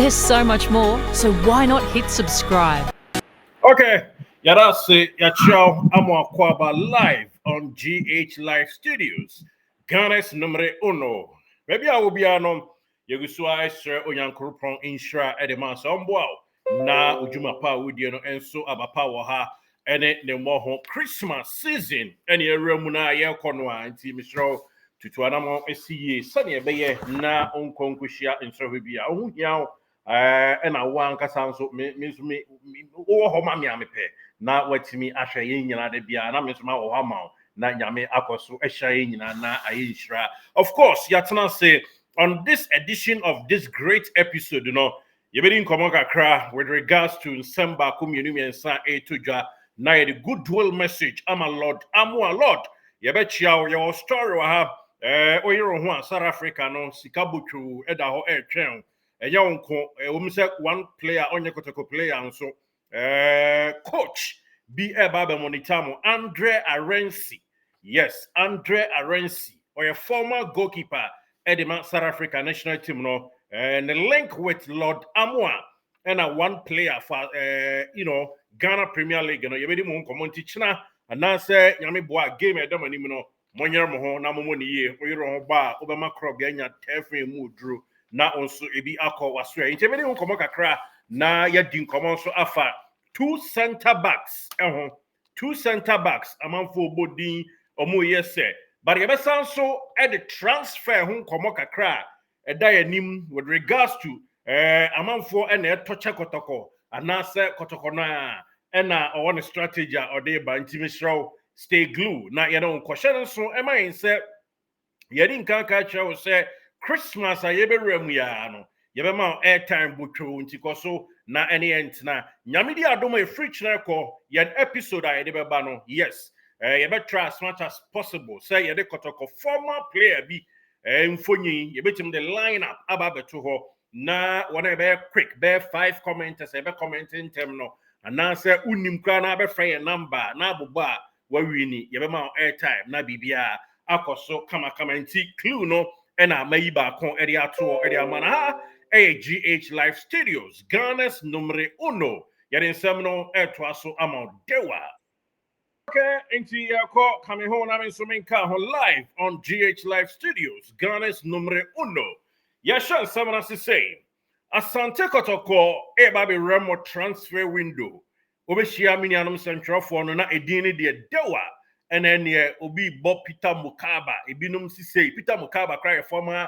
There's so much more, so why not hit subscribe? Okay, yeah, that's it. Yeah, ciao. I'm Kwaba live on GH Live Studios. Ghana's numero uno. Maybe I will be on Yagusua Sir Onyankurupon Inshra Edema Sombow. Na Ujuma Pa Wudiano and so Abapa Waha and it the more Christmas season. Any Remuna Yakonwa and Team Mistro to Tuanamo SCA Sunny Baye na Unkonkushia in Servibia. Oh, yeah. And I want Casanso means me or Homa Miamipe. Now what to me, Asha Yin and the Bia, and I miss my Ohama, not Yame Akosu, Eshayin, and Na Aishra. Of course, Yatana say on this edition of this great episode, you been in Komokakra with regards to Semba Community and San A Tuja. Now the goodwill message. I'm a Lord, I'm a Lord. You bet your story will have South Africa, no Sikabuchu, Edaho Air Train. One player on your Kotoko player and so coach be a Baba Monitamo Andre Arensi. Yes, Andre Arensi, or a former goalkeeper at the South Africa national team, and the link with Lord Amwa and a one player for Ghana Premier League, you made him community china and now say Yami Boa game at Domanimo, Monya Moho, Namoni, Oiro Ba, Obama Crop, Ganya, Tefri, Mudru. Na also ebi akọ wasua nti me ne nkomo kakra na ya di nkomo so afa two center backs amanfo bodin omo yese but ye besan so e the transfer ho nkomo kakra e da yanim with regards to amanfo e na etoche Kotoko anase Kotoko na e na o one strategy or dey ba nti misraw stay glue na ye no nkohye so e man say ye di nkan ka kire wo say Christmas a yebe remu ya no yebe ma airtime butwo ntiko so na ene entina nyame di adom e free chine ko yen episode a yebe ba no yes yebe try as much as possible say yebe Kotoko former player bi mfonyin yebe tim the lineup aba beto ho na wona be quick be 5 commenters yebe commenting tem no ana say unim kra na be free number na abuba wa wini yebe ma airtime na bibia akoso kama nti clue no and I may back on area tour area mana GH Live Studios, Ghana's numero uno. Yet in seminal air twasso amount dewa. Okay, into your call coming home. I'm in swimming car live on GH Live Studios, Ghana's numero uno. Yasha someone to say Asante Kotoko e baby remo transfer window. Obeshia minianum central for no na edini de dewa. And then obi Bob Peter Mukaba, Ibinum say Peter Mukaba cry a former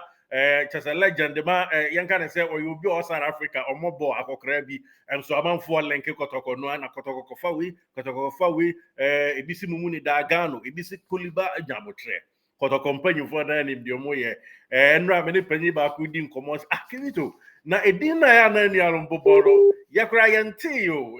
just a legend, the man young can say, or you'll be all South Africa or more bo akokrabi, and so among 4 lenke Kotoko no and Kotoko Fawi, Ibisi Mumuni Dagano, Ibisi Kuliba Jamotre, Kotoko company for the name Diomoye, and Ramini Penny Bakudin Commons Akinito. Na edina ya nani alumboboro, Yakrayan Tio.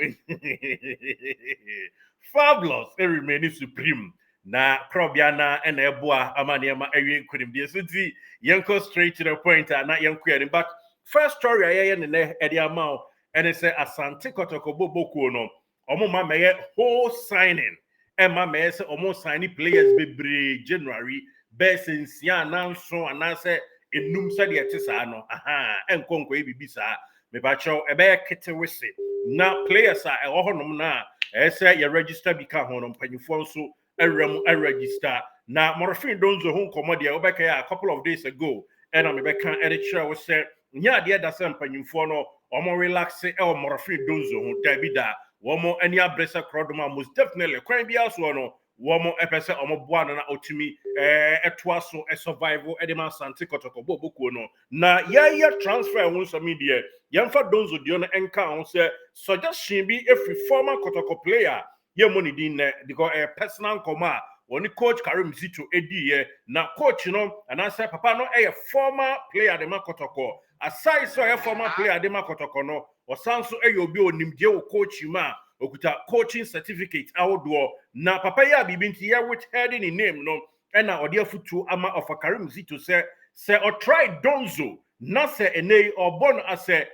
Fabulous, it remains supreme. Na Krobiana and Eboa Amaniama Erin couldn't be a city. Yanko straight to the point, and not young query. But first story I in the Ediamau, and it's a Asante Kotoko Bobokuno. Omoma may whole signing. And my may say almost signing players be January, best in Siana, so and I say in Numsa de Tisano, and Conco Bisa, me bacho a bear kitty wissy. Now players are all na. Say you register become on Pennyfon so a register. Now Morphine Donzo home commodia Obeka a couple of days ago, and I'm a edit show was said, yeah, the other son Pennyfono, or more relaxing or Morphine Donzo, Dabida, one more any abresa crodoma most definitely crime be also one more episode or more one and to me a twasso a survival edema Santi Kotoko Bobukuno. Now, yeah, transfer once a media. Yamfa Donzo Diona encounter suggestion be every former Kotoko player. Your money din because a personal command. Only coach Karim Zito Edi now coach and I said Papa no a former player the Kotoko. Aside so a former player the Kotoko no or Sanso Ayobi Nimdio coach ma okuta coaching certificate outdoor. Na Papa ya bibinti ya which heading in name no and now dear futu ama of a Karim Zito say or try Donzo. Not say ene or born as a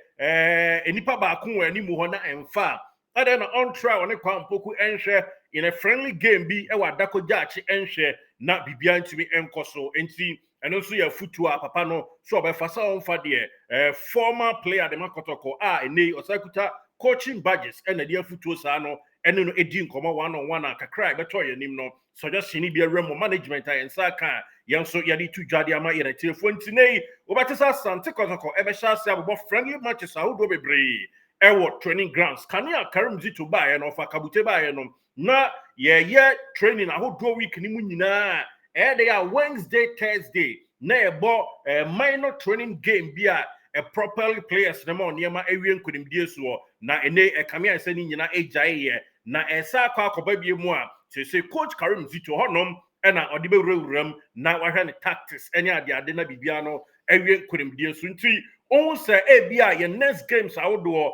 nipa baako ani mu hɔ na emfa ada na on try on kwampoku enhwe in a friendly game bi e wa dako jachi enhwe na bibia ntimi enkoso enti ɛno nso yɛ futu a papa no so ɔbɛfa sɛ ɔmfa deɛ former player de ma Kotoko a ɛnɛ ɔsakuta coaching badges ɛna de afutuo saa no ɛne no edi nkɔmɔ one on one a kakra ɛbɛtɔ yɛ nim no suggestion ni bi ɛwura mu management a yɛn nsa ka yɛn nso yɛde tu dwade ama yɛn telefone ti nei wɔbɛte sɛ asante Kotoko ɛbɛhyɛ ase abobɔ friendly matches ahodoɔ bebree ɛwɔ training grounds kanea Karim Zito baeɛ no ɔfa kabute baeɛ no na yɛyɛ training ahodoɔ week ni mu nyinaa ɛyɛ de a Wednesday Thursday na yɛbɔ minor training game bi a properly players na ma oniema ewie nkonimdie so na ene kamea sɛ ni nyina egyae na ɛsa akɔba bie mu a sɛ coach Karim Zito honom ɛna ɔde bɛwuram na wahwɛ ne tactics ɛne ade na bibia no ewie nkonimdie so nti on sɛ ebi a yɛ next games ahodoɔ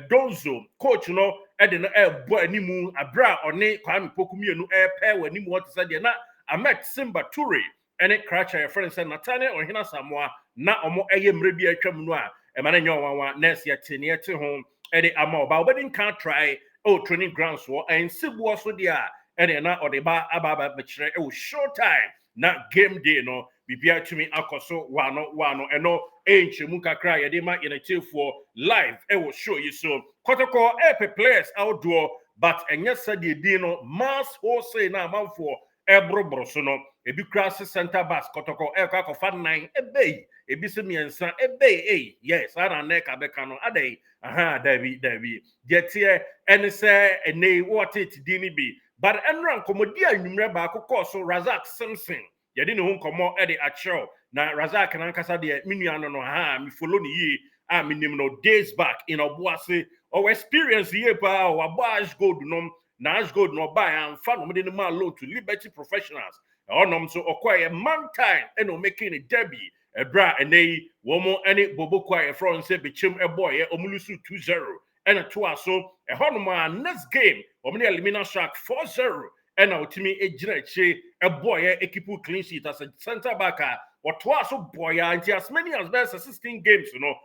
Donzo coach no ɛde no ɛbɔ animu abra ɔne Kwame Pokumienu ɛpɛ wɔ animu ɔte sɛ deɛ na Ahmed Simba Toure ɛne Kracha yɛ friend sɛ Natane Ɔhena Samoa na ɔmo ɛyɛ mmerɛ bi atwam no a ɛma ne nyɛ ɔwanwa nurse yɛte ne yɛte ho ɛde ama ɔba ɔbɛde nka try training grounds wɔ ɛnsiboɔ so deɛ a ɛne na ɔde ba aba bɛkyerɛ ɛwɔ show time na game day no bibia tumi akɔ so wano ɛno ɛnkyɛmu kakra yɛde ma yɛnatiefoɔ live ɛwɔ show yi so Kotoko ɛpɛ players outdoor but ɛnyɛ sɛdeɛ din no mass wholesale na amanfoɔ ɛboroboro so no ebi kura se center backs Kotoko ɛkɔ akɔfa 9 ɛbɛyi ebi se miɛnsa ɛbɛyi yes ana neka bɛka no adai aha dabi deɛ tie ɛne sɛ ɛnɛ wɔte ti din bi but ɛnra nkɔmɔdi anwumrɛ baako kɔɔ so Razak Simpson yɛde ne ho nkɔmɔ ɛde akyerɛw na Razak nankasa deɛ minua no ha mi follow ne yie a minim no days back in Obuase or experience yie pa o abo Ash Gold nom na Ash Gold no buy and fan no de no man loan to Liberty Professionals onom so okoye man time and o making a debut ebra enei womo ene bobokwa e from say bechem eboye omulusu 2-0 and a 2 so e honom next game omni elimina shark 4-0 and otimi ejina eche eboye equipu clean sheet as a center back or 2 so boy anti as many as best 16 games you know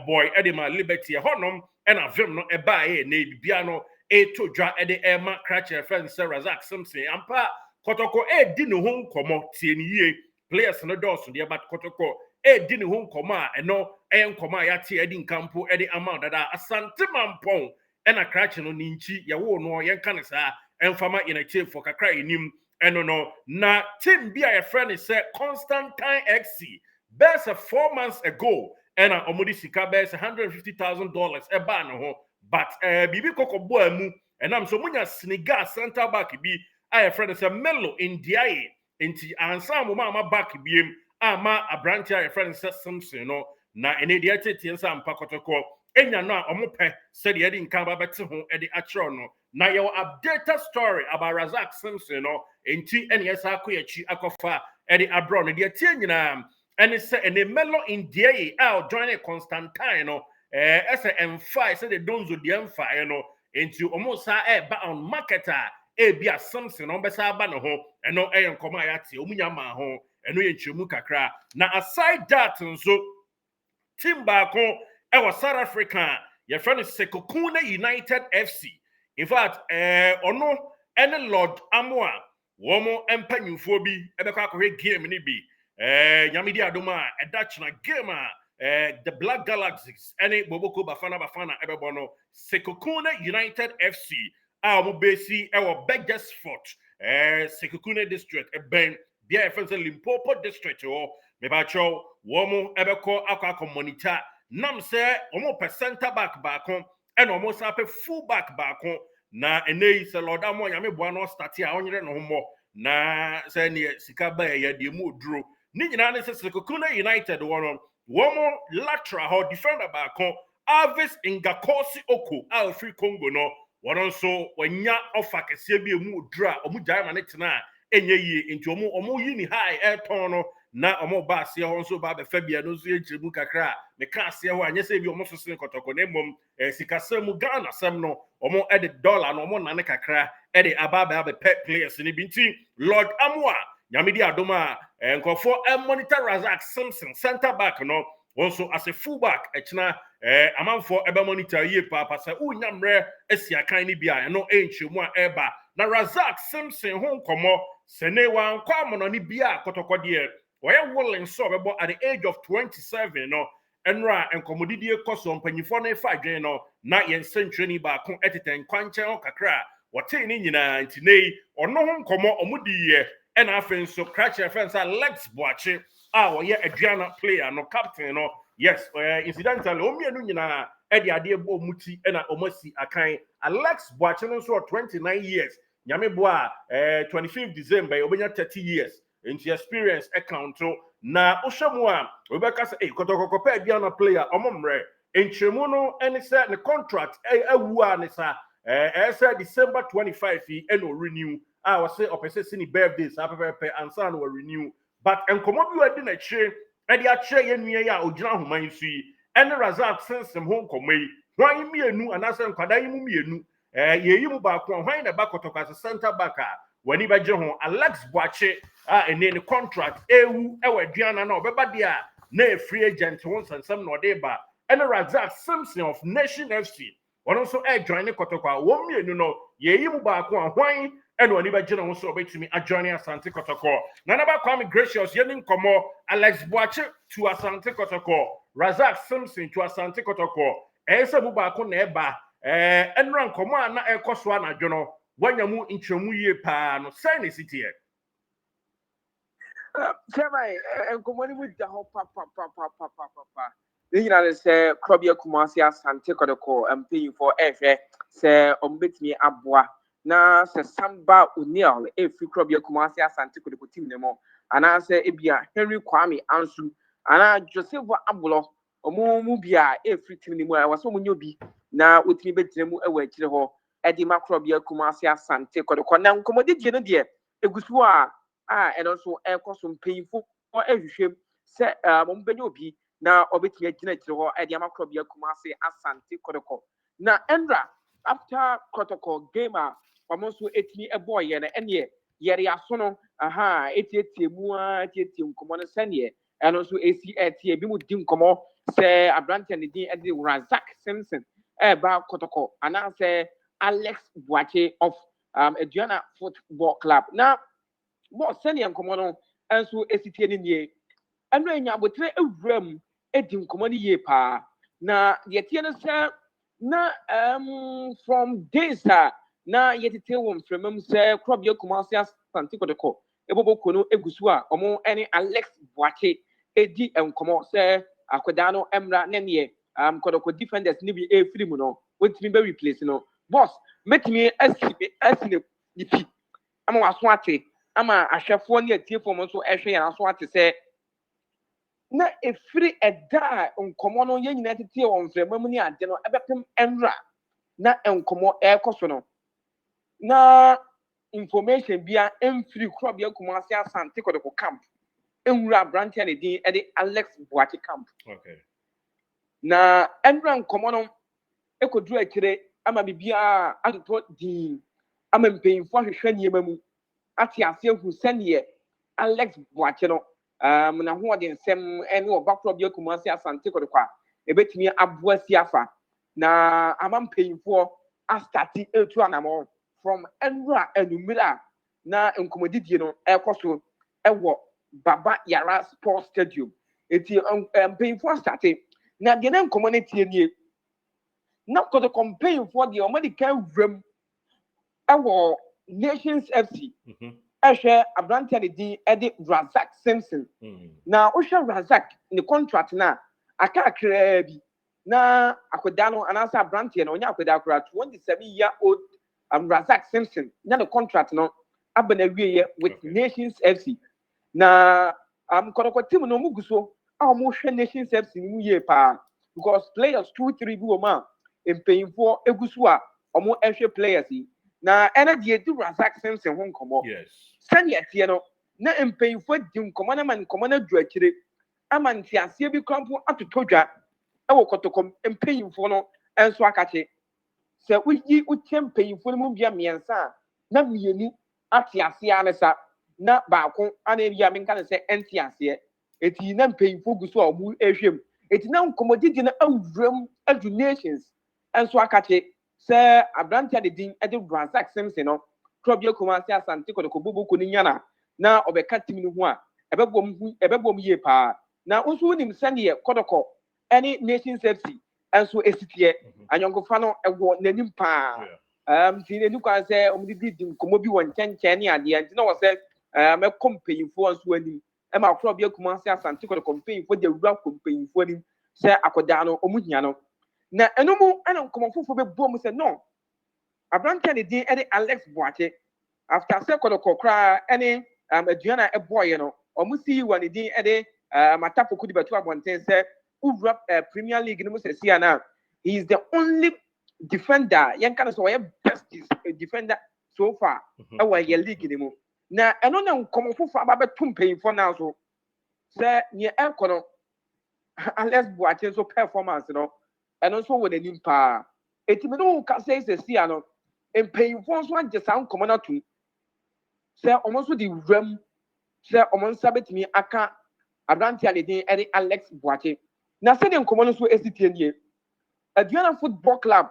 boy edema Liberty honom and a film no ebae ne bibia no to dwa ede ema Kracha friend Razak Simpson ampa Kotoko di ne ho nkomo tie ne yie players no dɔɔso deɛ but Kotoko di ne ho nkomo a ɛno ɛyɛ nkomo a yɛate edi nkampo edi ama dada asante mampɔn ɛna Kracha no ninchi yɛwo no yɛnka ne saa ɛmfama yɛnakye for kakra enim ɛno no na team bi a yɛfrɛ ne sɛ Constantine XC best 4 months ago ɛna ɔmodi sika best $150,000 ɛba ne ho but bibi kokɔbɔ amu ɛnam so munya Senegal center back bi a yɛfrɛ ne sɛ Melo Ndiaye nti ansa mo ma back biem ama abranti a yɛfrɛ ne sɛ Simpson no na ene deɛ tete nsa mpa Kotoko enya no a ɔmo pɛ sɛ deɛ de nka ba bɛte ho de akyerɛ no na yɛwɔ updated story about Razak Simpson no nti ene yɛsa akɔ yɛchi akɔfa de abro no deɛ tie nyinaa ene sɛ ene Melo Ndiaye a join Constantine no ɛsɛ emfa sɛ de Donzo deɛ emfa no nti ɔmo sa ba on marketer ebia Simpson on besa ba ne ho eno ɛyɛ nkɔmɔ a yɛate omunya ma ho eno yɛ nkyerɛmu kakra na aside that nso team baako ɛwɔ South Africa yɛfrɛ no Sekokune United FC in fact ɔno ɛne Lord Amoa wɔn mpanyinfoɔ bi ɛbɛkɔ akɔhwɛ game ni bi nyamidi adoma ɛda kyena game a the Black Galaxies ɛne Boboko Bafana ɛbɛbɔ no Sekokune United FC mo besi ewo Begesfort Sekokune district ben bia efense Limpopo district me ba cho wo mo ebeko akwa monitor nam se omo center back baako e no mo sa pe full back baako na enei se Lord Amo ya me boa no start a onyere no homo na se ne sika ba ya de mu oduro ni nyina ne se Sekokune United wo mo lateral ho defender baako Alvis Ngakosi Oko a free Congo no wɔn nso wɔnya ɔfa kɛseɛ bi emu odura ɔmo gyae ma ne tena enye yie nti ɔmo yi ni high ɛtɔn no na ɔmo ba aseɛ hɔ nso ba bɛfa bia no nso yɛgyina mu kakra me ka aseɛ hɔ anyɛ sɛ bi ɔmo so sen Kotoko na mmom sikasɛm mu Ghana sɛm no ɔmo ɛde dollar no ɔmo nane kakra ɛde aba bɛpɛ players ni bi nti Lord Amoa nyamedi adom a nkɔfo monitor Razak Simpson center back no also as a fullback ɛkyena amanfo ebe monitor yie papa sɛ unya mrɛ asi akan ni bia no enchemu a eba na Razak Simpson ho nkomo sene wan kwa mono ni bia Kotoko de Oya willing so bebo at the age of 27 no enra enkomodidie koso mpanyifo na fa adwen no na yen century ba ko eteten kwanchen o kakra wote ni nyina ntinei ono ho nkomo omudiye ena afen so crash fence Alex Boache woye aduana player no captain no yes incidentally omienu nyina ede ade bo muti ena omasi akan Alex Boache no so 29 years nyame bo a 25th December obenya 30 years into experience account na ohwemu a obeka say Kotoko pa aduana player omomre enchemu no ene say the contract awu a ne sa say December 25 eno renew I say opese sini birthdays apepepe ansa no renew but enkomo bi wadi na che e de ache ye nua ya ogina homan su yi ene Razak sensem ho nkomai hwan mienu anase nkwada yi mu mienu ye yi mu ba ko hwan na ba Kotoko as center back a wani ba je ho Alex Boache ene ne contract ewu ewaduana na obeba de a na free agent won sansam no de ba ene Razak Simpson of Nation FC one also join Kotoko a wo mienu no ye yi mu ba ko hwan ene wani ba je no so obetumi join Asante Kotoko na na ba Kwame Gracious ye ni nkomo Alex Boache to Asante Kotoko Razak Simpson to Asante Kotoko ese bu ba ko na eba enra nkomo a na ekoso anadwo no wanyamu nchemu ye pa no sai ne city e Chemai, and common with the whole papa. Then you say, Krobia Kumasi Asante Kotoko and paying for FA, say, bit me abwa. Na say Samba Unil, if you Krobia Kumasi Asante Kotoko team nemo, and I say, Ebia Henry Kwame Ansu, and I Joseph Abulo, or Mubia, if you team nemo, I was so mubi, now with me bedroom away to the hall, Eddie Macrobia Kumasi Asante Kotoko. Now, commodity, dear, a good and also air costume painful or every shame set Mombenyobi now obviously a genetic or Adiama Krobia Kumasi Asante Kotoko. Now Endra after Kotoko gamer almost to 8 a boy and ye Yeria Sono aha 88 mua 88 common senior and also ACAT Bimu Dim Como say a branch and the Razak Simpson about Kotoko and I say Alex Boache of Adriana Football Club. Now more senior common and so ACT ye and when you would say a room edim common ye pa na yet na from days na yet tell from say crop your commercial Santico ebo kono egusua omo any Alex Boache edi enkomo say akwadano emra nenye Kotoko defenders ni bi e free mu no wetimi be replace no boss make me asine nipi ama waso ate ama ahwefo ne atiefo mo so ehwe ya so ate se na efiri eda nkomo no ye nyina tete won fremamu ni ade no ebepem enra na nkomo ekoso no na information bia emfiri crop ya Kumasi Asante Kotoko camp enwura branch na din e de Alex Boache camp okay na enra nkomo no ekoduru akire ama bibia adoto din ama mpeinfo ahwehwe niemamu ati ase hu senior Alex Boache no na ho de nsem ene obakro bia Kumasi Asante Kotoko ebetimi aboa si afa na amampeinfo astati etu anamo from enra enumira na nkomodidie no ekoso ewo Baba Yara Sports Stadium eti mpeinfo astati na de na nkomonetie nie na Kotoko mpeinfo de omadi kan wram ewo Nations FC ehwe abrante ne din ede Razak Simpson na ohwe Razak ne contract na aka akra bi na akoda no anasa abrante no onya akoda akra 27-year-old Razak Simpson na the contract no abana wieye with Nations FC na Kotoko team no muguso a mo hwe Nations FC ni mu ye pa because players 2-3 bi o ma empayinfo eguso a omo ehwe players yi na energy edu Razak Simpson ho nkomo yes sani atie no na empayinfo di nkomo na man nkomo na du akire ama ntiasie bi krampo atotodwa ewo Kotoko empayinfo no enso akache se uyi uchempayinfo no mu bia miensa na mienu atiasie anesa na baako ana bia menka ne se entiasie eti na empayinfo guso a omu ehwem eti na nkomo didi na awuram adu Nations enso akache se abrante de din ede Razak Simpson no Krobia Kumasi Asante Kotoko bobo ko ni nyana na obeka tim no ho a ebebom ye pa na nso wonim sɛnea Kotoko any nation safety enso esitie anyonkofa no ewo nanim pa ti ne nukwa sɛ omdidi nkomo bi wɔ nkyɛnkyɛn ne adeɛ nti na wɔ sɛ mɛkɔ mpanyinfo nso anim ɛma akoro bi akuma sɛ asante Kotoko mpanyinfo de wura kɔ mpanyinfo anim sɛ akoda no ɔmo hia no na ɛno mu ɛna nkɔmɔ foforɔ bɛbɔ mu sɛ no abrante ne din ɛde Alex Boakye after sɛ Kotoko koraa ɛne aduana ɛbɔɔyɛ no ɔmo si wɔ ne din ɛde matafoko de bɛto abɔnten sɛ wura Premier League no mu sɛ si ana he is the only defender yɛn ka no sɛ ɔyɛ best defender so far ɛwɔ yɛ league ne mu na ɛno na nkɔmɔ foforɔ aba bɛto mpanyinfoɔ naa so sɛ nea ɛkɔ no Alex Boakye nso performance no ɛno nso wɔ n'anim paa etimi no ka sɛ si ano mpanyinfoɔ nso agye saa nkɔmɔ no atum sɛ ɔmo nso de wuram sɛ ɔmo nsa betumi aka abrante a ne din ɛde Alex Boakye na sɛdeɛ nkɔmɔ no nso esi tie nie Aduana Football Club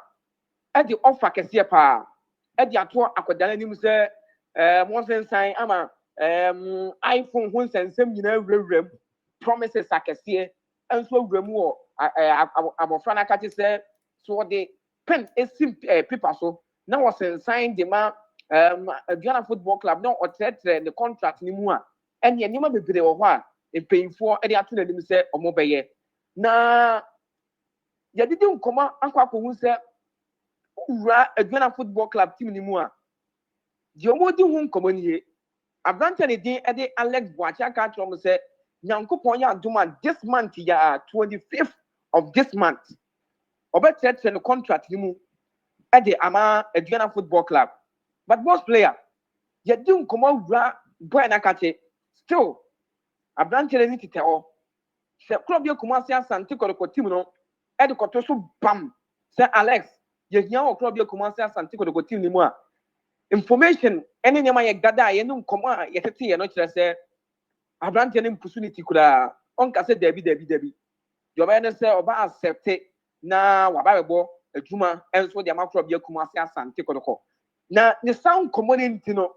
ɛde offer kɛseɛ paa ɛde ato akɔda n'anim sɛ mo nsensan ama iPhone ho nsɛnsɛm nyinaa wurawuram promises akɛseɛ nso awuram wɔ abɔfra n'akate sɛ so wɔde pen esi paper so na wɔsensan de ma Aduana Football Club na ɔtrɛtrɛ ne contract ne mu a ɛne nneɛma bebree wɔ hɔ a mpanyinfoɔ ɛde ato n'anim sɛ ɔmo bɛyɛ na yɛdidi nkɔmɔ akɔ akɔhu sɛ wura Aduana Football Club team ne mu a deɛ ɔmo di ho nkɔmɔ nie abrante ne din ɛde Alex Boakye aka akyerɛ ɔmo sɛ nyankopɔn yɛ adom a this month yɛ 25th of this month ɔbɛtrɛtrɛ ne contract ne mu ɛde ama Aduana Football Club but most player yɛdi nkɔmɔ wura boy n'akate still abrante ne tete hɔ sɛ kuro bi akuma se asante Kotoko team no ɛde kɔtɔ so bam sɛ Alex yɛhia wɔ kuro bi akuma se asante Kotoko team ne mu a information ɛne nneɛma yɛ gada a yɛne nkɔmɔ a yɛtete yɛ no kyerɛ sɛ abrante ne mpusu ne ti koraa ɔnka sɛ dabi deɛ ɔbɛyɛ ne sɛ ɔba accept na waba bɛbɔ adwuma ɛnso de ama kuro bi akuma se asante Kotoko na ne sound nkɔmɔ ne nti no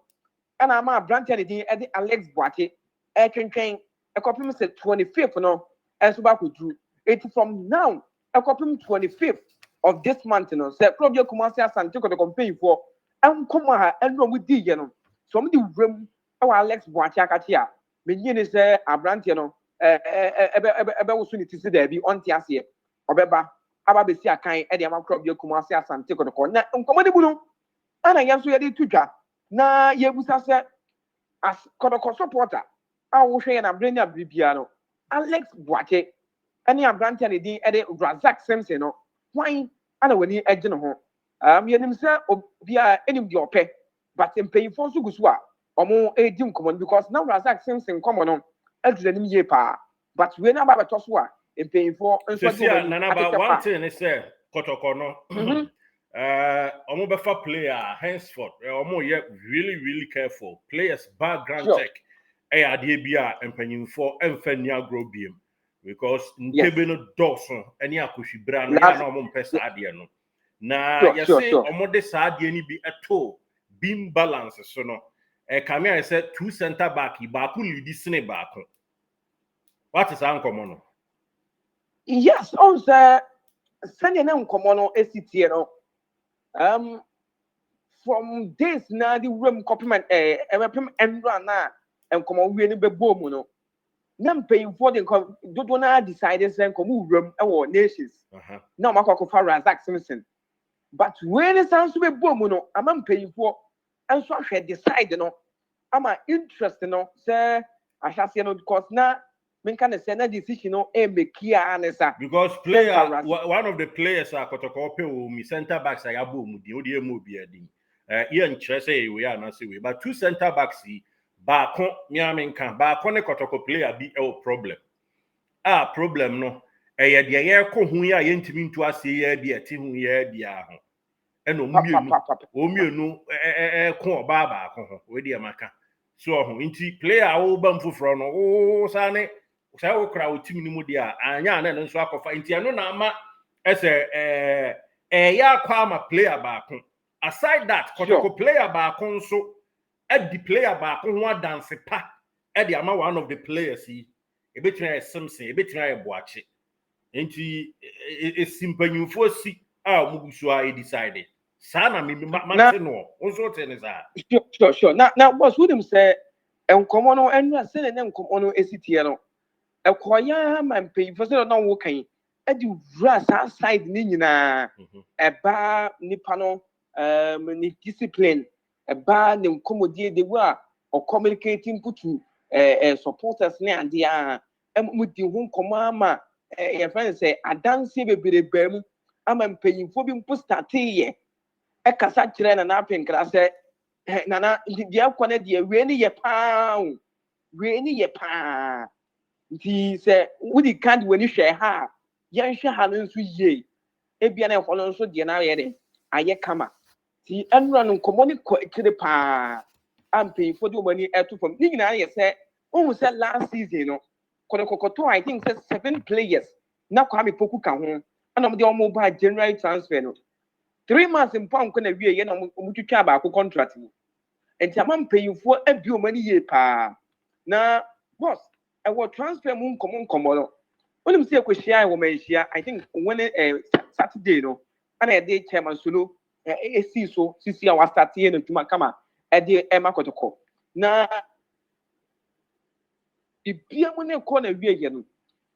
ɛna ama abrante ne din ɛde Alex Boakye ɛtwentwɛn ɛkɔpem sɛ 25th no ɛnso ba akɔduru eti from now ɛkɔpem 25th of this month no sɛ kuro bi akuma se asante Kotoko mpanyinfoɔ ɛnkɔmɔ ha ɛno ɔmo di yɛ no so ɔmo de wuram ɛwɔ Alex Boakye akate a menyi ne sɛ abrante no ɛbɛwoso ne ti si daabi ɔnte aseɛ ɔbɛba aba bɛsi akan ɛde ama kuro bi akuma se asante Kotoko na nkɔmɔ ne mu no ana yɛn nso yɛde to dwa na yɛbusa sɛ as Kotoko supporter a wohwɛ yɛn abere ne abere bia no Alex Boakye ɛne abrante ne din ɛde Razak Simpson no hwan ana w'ani agye ne ho yɛnim sɛ obiara ɛnim deɛ ɔpɛ but mpanyinfoɔ nso gu so a ɔmo edi nkɔmɔ no because na Razak Simpson nkɔmɔ no ɛduru anim yie paa but wei na aba bɛtɔ so a mpanyinfoɔ nso adi wɔn ani adete pa one thing is sɛ Kotoko no ɔmo bɛfa player henceforth ɔmo yɛ really careful players background check ɛyɛ adeɛ bi a mpanyinfoɔ ɛmfa ni agorɔ biem because nkebe no dɔɔso ɛne akɔhwibra no yɛ na ɔmo mpɛ saa adeɛ no na yɛsɛ ɔmo de saa adeɛ no bi ɛto beam balance so no kame ayɛ sɛ 2 center back baako lead sene baako what is saa nkɔmɔ no yes on sɛ sɛnea ne nkɔmɔ no esi tie no from days na the room compliment ɛbɛpem ɛnura na nkɔmɔ wie no bɛbɔ mu no na mpanyinfoɔ de nkɔmɔ dodo na decide sɛ nkɔmɔ wuram ɛwɔ nations na ɔmo akɔ akɔfa Razak Simpson but wei ne san so bɛbɔ mu no ama mpanyinfoɔ nso ahwɛ decide no ama interest no sɛ ahyɛseɛ no because na menka ne sɛ na decision no make a ne sa because player one of the players a Kotoko pɛ wɔ mu center backs a yɛabɔ mu din odi emu obi adin yɛn nkyerɛ sɛ wei anase wei but 2 center backs yi baako miamenka baako ne Kotoko player bi ɛwɔ problem no ɛyɛ deɛ yɛkɔ hu yɛ a yɛntimi nto ase yɛ bi ɛte hu yɛ bia ho ɛna omienu ɛko ɔbaa baako ho we deɛ maka so ho nti player a wo ba mfoforo no wo sa ne sɛ wo kra wo tim ni mu deɛ anya na nso akɔfa nti ɛno na ama ɛsɛ ɛyɛ akɔ ama player baako aside that Kotoko player baako nso ɛdi player baako ho adanse pa Eddie ama one of the players he ebetumi Simpson ebetumi Boache enti esimpanyufo si a omugusu a decide sana me mate no onso te ne za sure na boss who them say enkomo no enra say na enkomo no esitie no ekoya man pay for say no wo kan edi wura sa side ni nyina eba nipa no ni discipline eba ne nkomodie de wa or communicating putu supporters ne ade a mu di ho nkomo ama your friend say adanse bebrebe mu ama mpanyimfo bi mpo start ye ekasa kire na na penkra sɛ nana die akɔ na die we ni ye paa nti sɛ wodi kan de wani hwɛ ha yɛn hwɛ ha no nso yie ebia na ɛhɔ no nso die na ayɛ de ayɛ kama ti ɛnura no nkɔmɔ ni kɔ kire paa ampanyimfo de wɔn ani ɛto fam ni nyinaa yɛ sɛ ohun sɛ last season no kɔtɔkɔtɔ I think sɛ 7 players na Kwame Poku ka ho ana mo de wɔn ba January transfer no 3 months in pound na wie ye na omutwitwa ba ko contract ni enti ama mpanyimfo abi o mani ye pa na boss I will transfer mu nkomo no onim se ekohia I wo manhia I think when Saturday no ana e dey chairman solo esi so sisi a wa start ye no tuma kama e dey ema Kotoko na ibia mu ne ko na wie ye no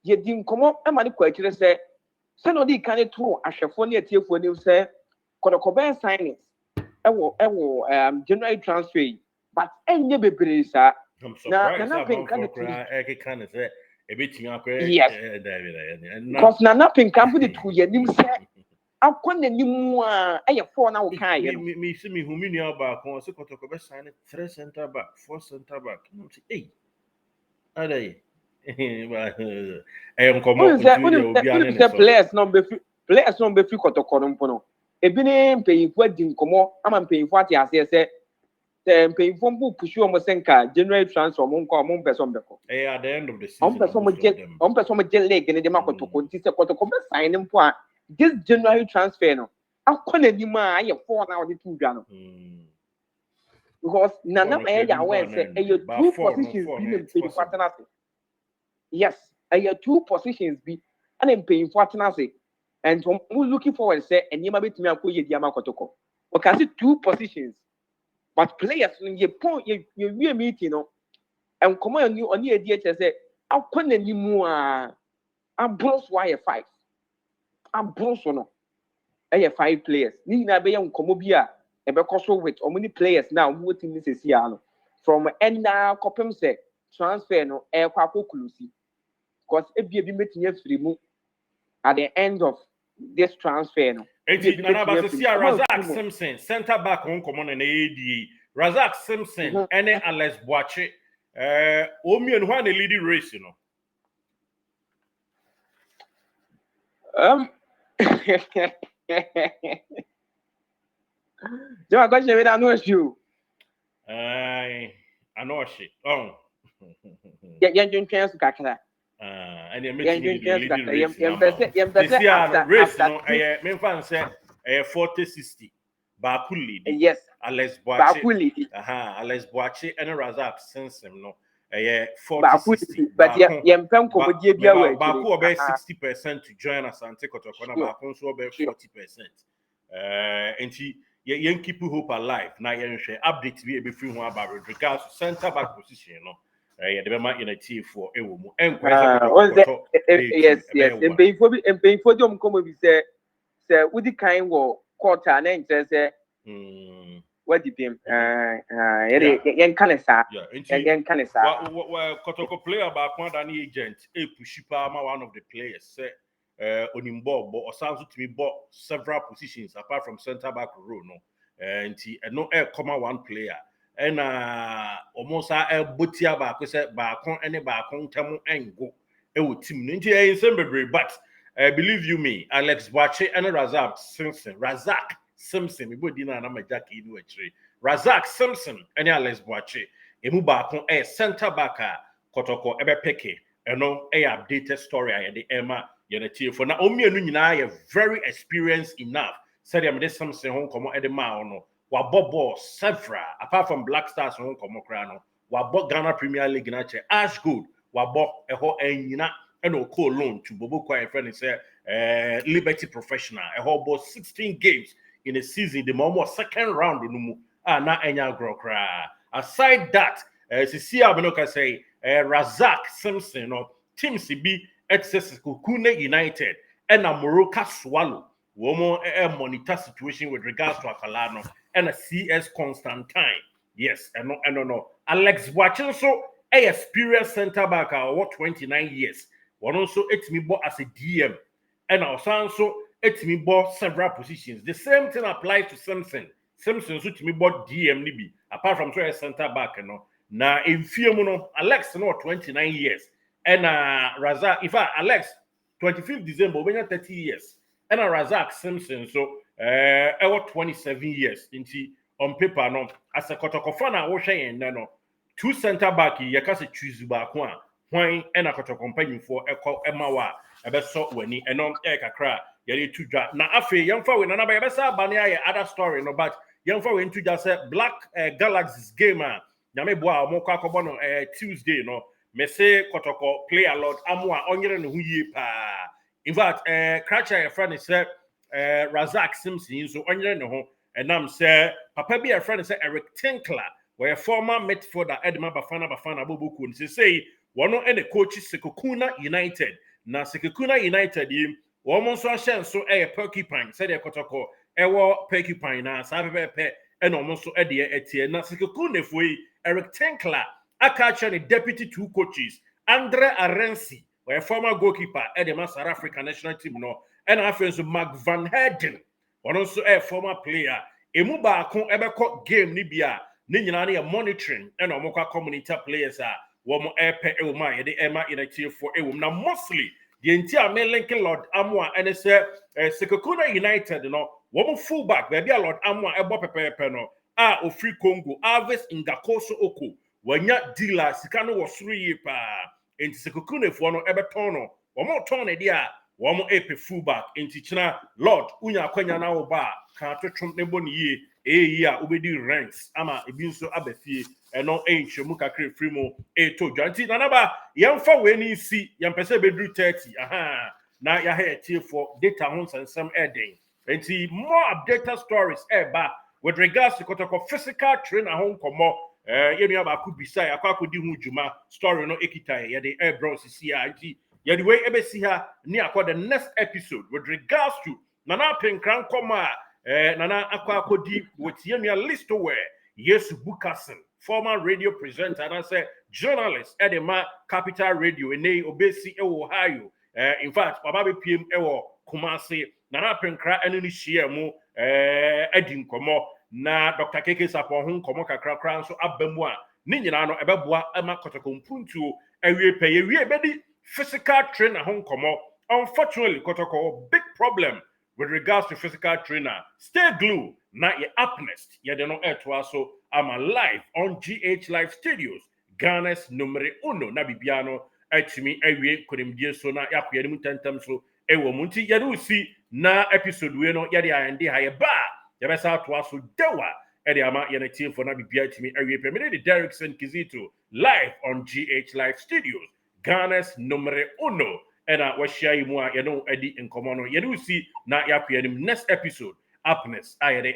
ye di nkomo e ma ne kwa akire se no di kan to ahwefo ne atiefo ne se Kotoko ben signings ewo January transfer but enye bebre sa na pinka de kan say ebetimi akwa because na pinka bu de to ye nim se akọ nanim a eye 4 na wo kan ye no me see me humi nua ba kon se Kotoko be sign 3 center back 4 center back no say adai nkomo obi ane ne players no be fi Kotoko no mpo no ebi ne mpanyinfo adi nkomo ama mpanyinfo ate ase se mpanyinfo mpo pushi omo senka January transfer omo nko omo mpeso mbeko at the end of the season omo peso mo get leg ne de ma Kotoko nti se Kotoko be sign mpo a this January transfer no akona ni ma aye 4 na odi tu dwa no because nana e ya we say e you 2 positions bi ne mpanyinfo atena se yes e you 2 positions bi ana mpanyinfo atena se and we're looking forward say and you betimi akoye di ama Kotoko we can see 2 positions but players ye pon ye we meeting no and come on you oni edi eche say akona ni mu a abros why 5 abros no e 5 players ni na be ye nkomo bi a e be koso with omni players now who team ni sesi a no from enda kopem say transfer no e kwa akokulusi because e bi meeting afiri mu at the end of this transfer no Nana ba see Razak Simpson center back on common na ADA Razak Simpson and Alex Boache omienu ho na lead race no Jo agbaje we da no issue I know she oh ye ntwen su kakra and you make me lead race race no me fan say 40-60 Baku lead yes Alex Boache Baku lead Alex Boache and Razak Simpson no 40-60 but ye mpem komodie bia wa Baku about 60% to join Asante Kotoko na Baku so about 40% and yen keep hope alive na yen share update be free ho about with regards to center back position no the man in a T4 ewo mu yes empeyfo di omkomo bi se wudi kan wo quarter na nche se wadi bim yen kanesa Kotoko player back one than agent push pa one of the players say onimbo but osanso to me bought several positions apart from center back role no and no common one player and almost botia ba ko say ba kon ene ba kon temu engo e wo team no nti e nsem but believe you me Alex Boache and Razak Simpson me body na majak inu achire Razak Simpson and Alex Boache emu ba kon center back Kotoko ebe peke eno updated story I the Emma yenati for na omienu nyina ye very experienced enough said am this Simpson hon komo e de ma no wa bobo several apart from Black Stars hon komo kra no wabɔ Ghana Premier League na che Ash Gold wabɔ ɛhɔ ɛnyina ɛna ɔkɔ loan to Bobo Kwa friend is Liberty Professional ɛhɔ bɔ 16 games in a season the almost second round no mu na enya agro kra. Aside that sisi abenoka say Razak Simpson no team CB XS Kukune United and a Morocco Swallow woman monitor situation with regards to Akalano and a CS Constantine. Yes, and no. Alex watching so a experienced center back what 29 years. One also it's me as a DM and also it's me several positions. The same thing applies to Simpson. Simpson so to me DM nibi apart from so a center back na in few Alex no 29 years and Razak in fact Alex 25th December when 30 years and Razak Simpson so 27 years into on paper no as a Kotoko fan I was saying no two center back you can say choose back one when and a Kotoko company for Emawa so when and on kakra yari to draft na afi yamfa we na ba yabesa bania other story no but yamfa we into just Black Galaxies game nyame boa mo kwa kobo no Tuesday no me say Kotoko play a lot amwa onyere ne hu yie pa in fact Cratcher your friend is Razak Simpson so onyere ne ho enam say papa bi your friend is Eric Tinkler where former midfielder Edma Bafana Boboku and say one and the coach Sekokuna United na Sekokuna United yi woman so ahye so porcupine said Kotoko ewo porcupine na sa pepe and almost so de etie na Sekokuna foi Eric Tinkler aka the deputy two coaches Andre Arensi where former goalkeeper at the South African national team no and after so Mark Van Heerden one also a former player emu ba ko ebekọ game ni bia ni nyina na monitoring and omokwa community players womo epe ewuma ye de ema inactive for ewum na mostly the entire main link Lord Amwa and say Sekokuna United no womo fullback baby Lord Amwa ebo pepe no ofri Congo Alves Ngakoso Oko wanya dealer sika no wosuru yi pa enti Sekokuna fo no ebeton no womo ton ne dia womo epe fullback enti china Lord unya kwanya na wo ba ka twetwom ne boni yi a ubedi ranks ama ebi nso abafie eno enhwemu kakra free mo to dwanti nanaba yemfa we ni si yempese bedru 30 na ya ha for data ho nsensem eden enti more updated stories eba with regards to Kotoko physical trainer ho nkomo yenu aba ku bisa akwa di hu djuma story no ekita ye de bros si enti ye the way ebesi ha ni akwa the next episode with regards to nana penkran koma nana akodi with yemia list where yes Bukasin former radio presenter and I say journalist at the Capital Radio in Obesi Ohio in fact Bababi PM Ewo Kumasi nana penkra enu ni share mu edin komo na Dr. Keke Sapo ho komo kakra kra so abamu a ni nyina no ebeboa ama Kotoko mpuntu ewie peye wie bedi physical trainer ho komo. Unfortunately Kotoko big problem with regards to physical trainer. Stay glued, not your upnest. You don't know it was so I'm alive on GH Live Studios. Ghana's numero uno na bibiano etimi ewie kodemdie so na yakoye mu tentam so ewo munti yadu si na episode we no yade ande ha ye ba ye besa to aso dewa ede ama ye na team for na bibia etimi ewie pemene the Derrickson Kizito live on GH Live Studios. Ghana's numero uno and what share you more, you know, Eddie in Comono. You do see now, next episode, Happiness.